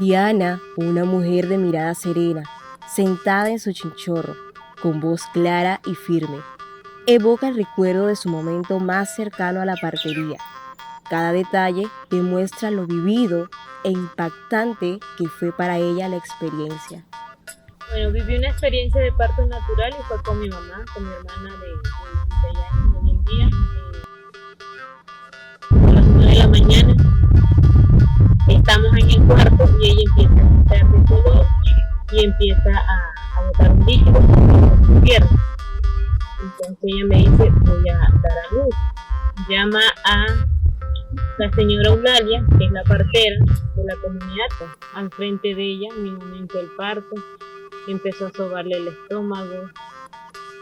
Diana, una mujer de mirada serena, sentada en su chinchorro, con voz clara y firme, evoca el recuerdo de su momento más cercano a la partería. Cada detalle demuestra lo vivido e impactante que fue para ella la experiencia. Bueno, viví una experiencia de parto natural y fue con mi mamá, con mi hermana de 16 años hoy en día. A las 9 de la mañana estamos en el cuarto y ella empieza a quitar de color y empieza a botar un líquido por su pierna. Entonces ella me dice, voy a dar a luz. Llama a la señora Eulalia, que es la partera de la comunidad, al frente de ella en mi momento del parto. Empezó a sobarle el estómago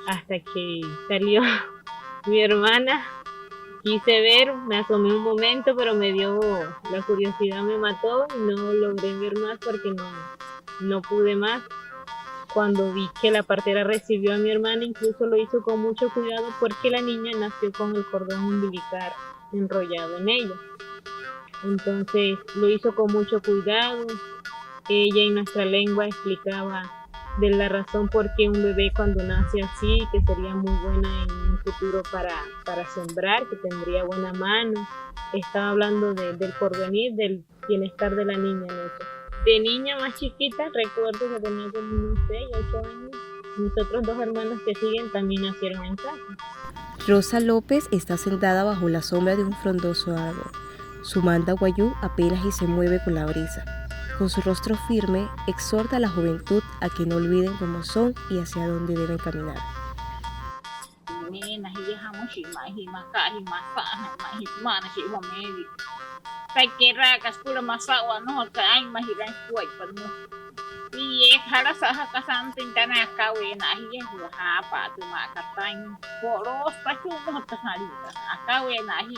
hasta que salió mi hermana. Quise ver, me asomé un momento, pero me dio, la curiosidad me mató y no logré ver más porque no pude más. Cuando vi que la partera recibió a mi hermana, incluso lo hizo con mucho cuidado porque la niña nació con el cordón umbilical enrollado en ella. Entonces lo hizo con mucho cuidado. Ella en nuestra lengua explicaba de la razón por qué un bebé cuando nace así, que sería muy buena en un futuro para sembrar, que tendría buena mano. Estaba hablando del porvenir, del bienestar de la niña en eso. De niña más chiquita, recuerdo que tenía como unos 6, 8 años. Mis otros dos hermanos que siguen también nacieron en casa. Rosa López está sentada bajo la sombra de un frondoso árbol. Su manta guayú apenas y se mueve con la brisa. Con su rostro firme, exhorta a la juventud a que no olviden cómo son y hacia dónde deben caminar. Iye hara saha kasan tintana kawe na hiye ha pa tu ma katang poros pa chu no ta hari akawe na hi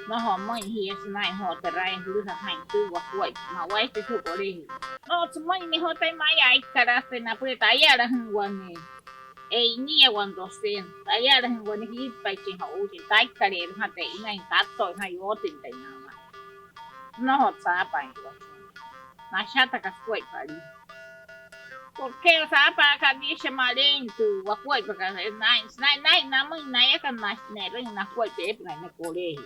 no ho mo hi es nai ho ta rai lu sa hai tu wa kwai ma wai tu chu ko le no tu mo ni ho tai mai ai kara se na pu ta ya ra hu wa ni e ni e wan do sen ta ya ra hu wa ni hi pa chi ho u chi tai kare ha te nai ta to hai yo tin tai na ma no ho sa pa na chata ka kwai pa li porque sa pa ka di siya malin tu wakwai pa ka nai nai nai na mo nai ka mas ne rin na kwai te pa na ko le